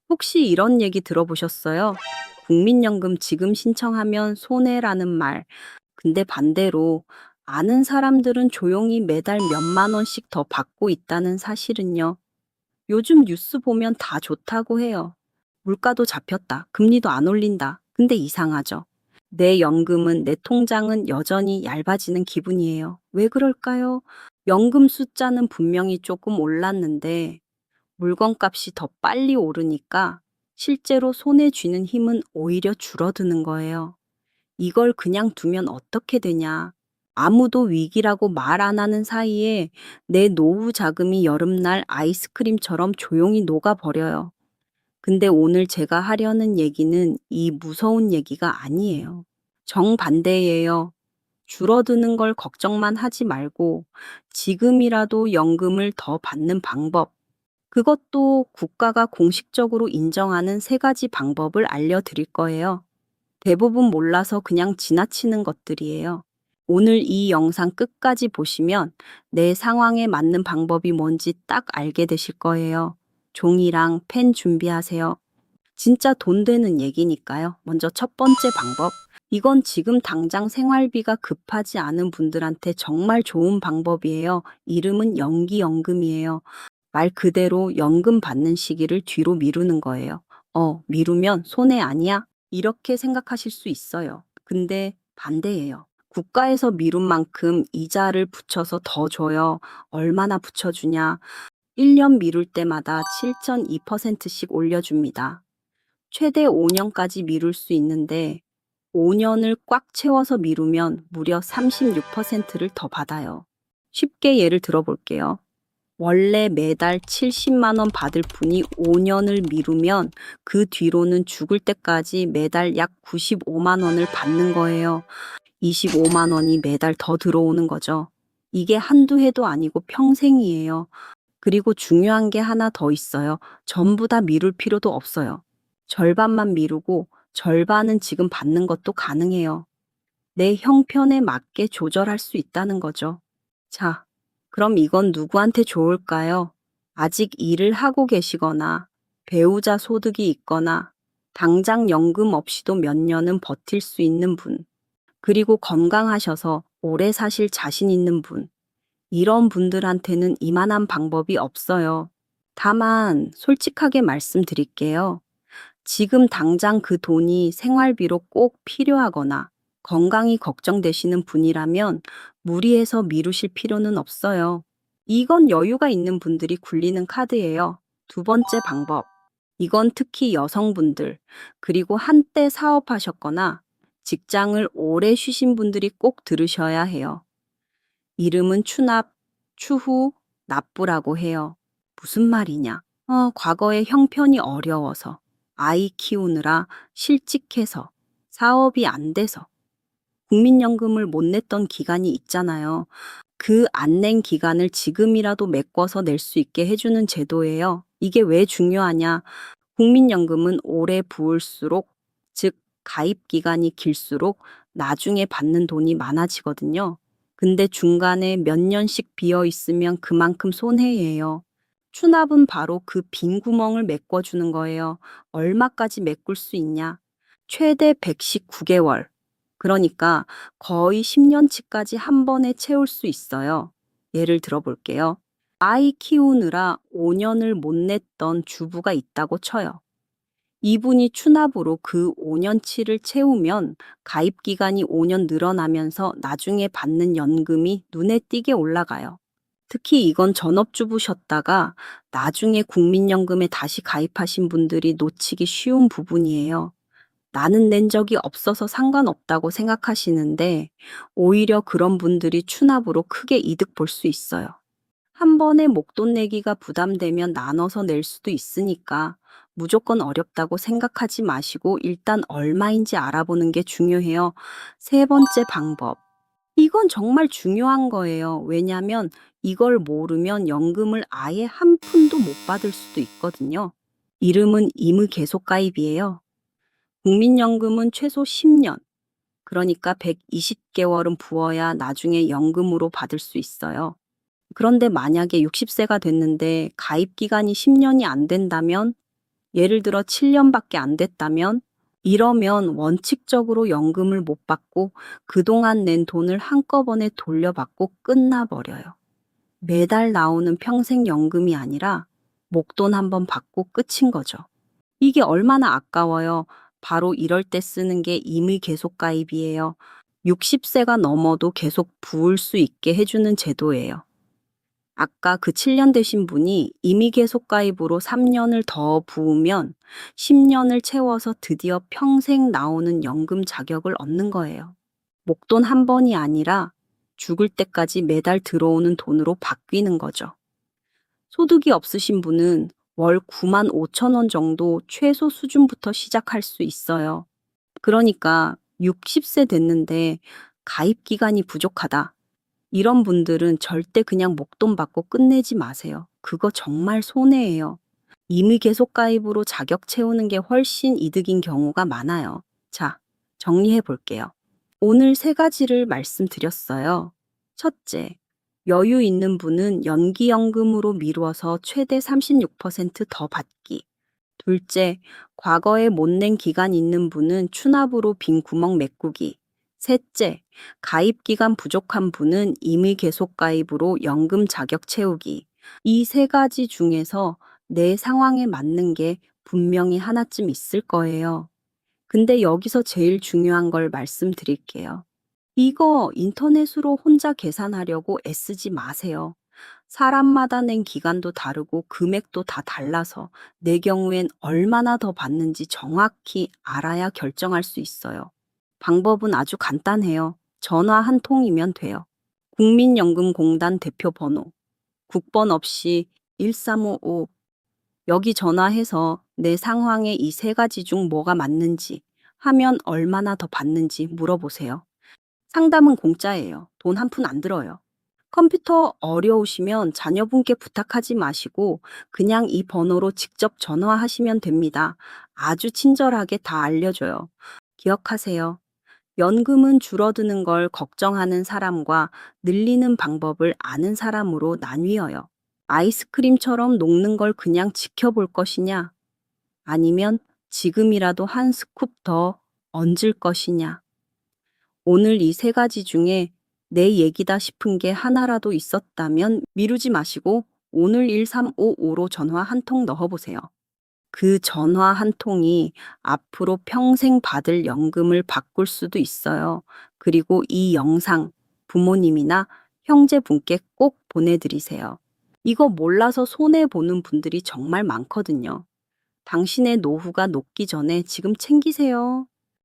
혹시 이런 얘기 들어보셨어요? 국민연금 지금 신청하면 손해라는 말. 근데 반대로 아는 사람들은 조용히 매달 몇만 원씩 더 받고 있다는 사실은요. 요즘 뉴스 보면 다 좋다고 해요. 물가도 잡혔다. 금리도 안 올린다. 근데 이상하죠. 내 연금은, 내 통장은 여전히 얇아지는 기분이에요. 왜 그럴까요? 연금 숫자는 분명히 조금 올랐는데 물건값이 더 빨리 오르니까 실제로 손에 쥐는 힘은 오히려 줄어드는 거예요. 이걸 그냥 두면 어떻게 되냐? 아무도 위기라고 말 안 하는 사이에 내 노후 자금이 여름날 아이스크림처럼 조용히 녹아버려요. 근데 오늘 제가 하려는 얘기는 이 무서운 얘기가 아니에요. 정반대예요. 줄어드는 걸 걱정만 하지 말고 지금이라도 연금을 더 받는 방법, 그것도 국가가 공식적으로 인정하는 세 가지 방법을 알려드릴 거예요. 대부분 몰라서 그냥 지나치는 것들이에요. 오늘 이 영상 끝까지 보시면 내 상황에 맞는 방법이 뭔지 딱 알게 되실 거예요. 종이랑 펜 준비하세요. 진짜 돈 되는 얘기니까요. 먼저 첫 번째 방법. 이건 지금 당장 생활비가 급하지 않은 분들한테 정말 좋은 방법이에요. 이름은 연기연금이에요. 말 그대로 연금 받는 시기를 뒤로 미루는 거예요. 미루면 손해 아니야? 이렇게 생각하실 수 있어요. 근데 반대예요. 국가에서 미룬 만큼 이자를 붙여서 더 줘요. 얼마나 붙여주냐? 1년 미룰 때마다 7.2%씩 올려줍니다. 최대 5년까지 미룰 수 있는데 5년을 꽉 채워서 미루면 무려 36%를 더 받아요. 쉽게 예를 들어볼게요. 원래 매달 70만 원 받을 분이 5년을 미루면 그 뒤로는 죽을 때까지 매달 약 95만 원을 받는 거예요. 25만 원이 매달 더 들어오는 거죠. 이게 한두 해도 아니고 평생이에요. 그리고 중요한 게 하나 더 있어요. 전부 다 미룰 필요도 없어요. 절반만 미루고 절반은 지금 받는 것도 가능해요. 내 형편에 맞게 조절할 수 있다는 거죠. 자, 그럼 이건 누구한테 좋을까요? 아직 일을 하고 계시거나 배우자 소득이 있거나 당장 연금 없이도 몇 년은 버틸 수 있는 분, 그리고 건강하셔서 오래 사실 자신 있는 분, 이런 분들한테는 이만한 방법이 없어요. 다만 솔직하게 말씀드릴게요. 지금 당장 그 돈이 생활비로 꼭 필요하거나 건강이 걱정되시는 분이라면 무리해서 미루실 필요는 없어요. 이건 여유가 있는 분들이 굴리는 카드예요. 두 번째 방법. 이건 특히 여성분들, 그리고 한때 사업하셨거나 직장을 오래 쉬신 분들이 꼭 들으셔야 해요. 이름은 추납, 추후, 납부라고 해요. 무슨 말이냐? 과거에 형편이 어려워서, 아이 키우느라 실직해서, 사업이 안 돼서, 국민연금을 못 냈던 기간이 있잖아요. 그 안 낸 기간을 지금이라도 메꿔서 낼 수 있게 해주는 제도예요. 이게 왜 중요하냐? 국민연금은 오래 부을수록, 즉, 가입 기간이 길수록 나중에 받는 돈이 많아지거든요. 근데 중간에 몇 년씩 비어 있으면 그만큼 손해예요. 추납은 바로 그 빈 구멍을 메꿔주는 거예요. 얼마까지 메꿀 수 있냐? 최대 119개월. 그러니까 거의 10년치까지 한 번에 채울 수 있어요. 예를 들어 볼게요. 아이 키우느라 5년을 못 냈던 주부가 있다고 쳐요. 이분이 추납으로 그 5년치를 채우면 가입 기간이 5년 늘어나면서 나중에 받는 연금이 눈에 띄게 올라가요. 특히 이건 전업주부셨다가 나중에 국민연금에 다시 가입하신 분들이 놓치기 쉬운 부분이에요. 나는 낸 적이 없어서 상관없다고 생각하시는데 오히려 그런 분들이 추납으로 크게 이득 볼 수 있어요. 한 번에 목돈 내기가 부담되면 나눠서 낼 수도 있으니까 무조건 어렵다고 생각하지 마시고 일단 얼마인지 알아보는 게 중요해요. 세 번째 방법. 이건 정말 중요한 거예요. 왜냐하면 이걸 모르면 연금을 아예 한 푼도 못 받을 수도 있거든요. 이름은 임의 계속 가입이에요. 국민연금은 최소 10년, 그러니까 120개월은 부어야 나중에 연금으로 받을 수 있어요. 그런데 만약에 60세가 됐는데 가입 기간이 10년이 안 된다면 예를 들어 7년밖에 안 됐다면, 이러면 원칙적으로 연금을 못 받고 그동안 낸 돈을 한꺼번에 돌려받고 끝나버려요. 매달 나오는 평생연금이 아니라 목돈 한번 받고 끝인 거죠. 이게 얼마나 아까워요. 바로 이럴 때 쓰는 게 임의계속가입이에요. 60세가 넘어도 계속 부을 수 있게 해주는 제도예요. 아까 그 7년 되신 분이 임의계속가입으로 3년을 더 부으면 10년을 채워서 드디어 평생 나오는 연금 자격을 얻는 거예요. 목돈 한 번이 아니라 죽을 때까지 매달 들어오는 돈으로 바뀌는 거죠. 소득이 없으신 분은 월 9만 5천 원 정도 최소 수준부터 시작할 수 있어요. 그러니까 60세 됐는데 가입 기간이 부족하다. 이런 분들은 절대 그냥 목돈 받고 끝내지 마세요. 그거 정말 손해예요. 임의 계속 가입으로 자격 채우는 게 훨씬 이득인 경우가 많아요. 자, 정리해 볼게요. 오늘 세 가지를 말씀드렸어요. 첫째, 여유 있는 분은 연기연금으로 미루어서 최대 36%더 받기. 둘째, 과거에 못 낸 기간 있는 분은 추납으로 빈 구멍 메꾸기. 셋째, 가입 기간 부족한 분은 임의 계속 가입으로 연금 자격 채우기. 이 세 가지 중에서 내 상황에 맞는 게 분명히 하나쯤 있을 거예요. 근데 여기서 제일 중요한 걸 말씀드릴게요. 이거 인터넷으로 혼자 계산하려고 애쓰지 마세요. 사람마다 낸 기간도 다르고 금액도 다 달라서 내 경우엔 얼마나 더 받는지 정확히 알아야 결정할 수 있어요. 방법은 아주 간단해요. 전화 한 통이면 돼요. 국민연금공단 대표 번호, 국번 없이 1355, 여기 전화해서 내 상황에 이 세 가지 중 뭐가 맞는지, 하면 얼마나 더 받는지 물어보세요. 상담은 공짜예요. 돈 한 푼 안 들어요. 컴퓨터 어려우시면 자녀분께 부탁하지 마시고 그냥 이 번호로 직접 전화하시면 됩니다. 아주 친절하게 다 알려줘요. 기억하세요. 연금은 줄어드는 걸 걱정하는 사람과 늘리는 방법을 아는 사람으로 나뉘어요. 아이스크림처럼 녹는 걸 그냥 지켜볼 것이냐? 아니면 지금이라도 한 스쿱 더 얹을 것이냐? 오늘 이 세 가지 중에 내 얘기다 싶은 게 하나라도 있었다면 미루지 마시고 오늘 1355로 전화 한 통 넣어보세요. 그 전화 한 통이 앞으로 평생 받을 연금을 바꿀 수도 있어요. 그리고 이 영상 부모님이나 형제분께 꼭 보내드리세요. 이거 몰라서 손해보는 분들이 정말 많거든요. 당신의 노후가 녹기 전에 지금 챙기세요.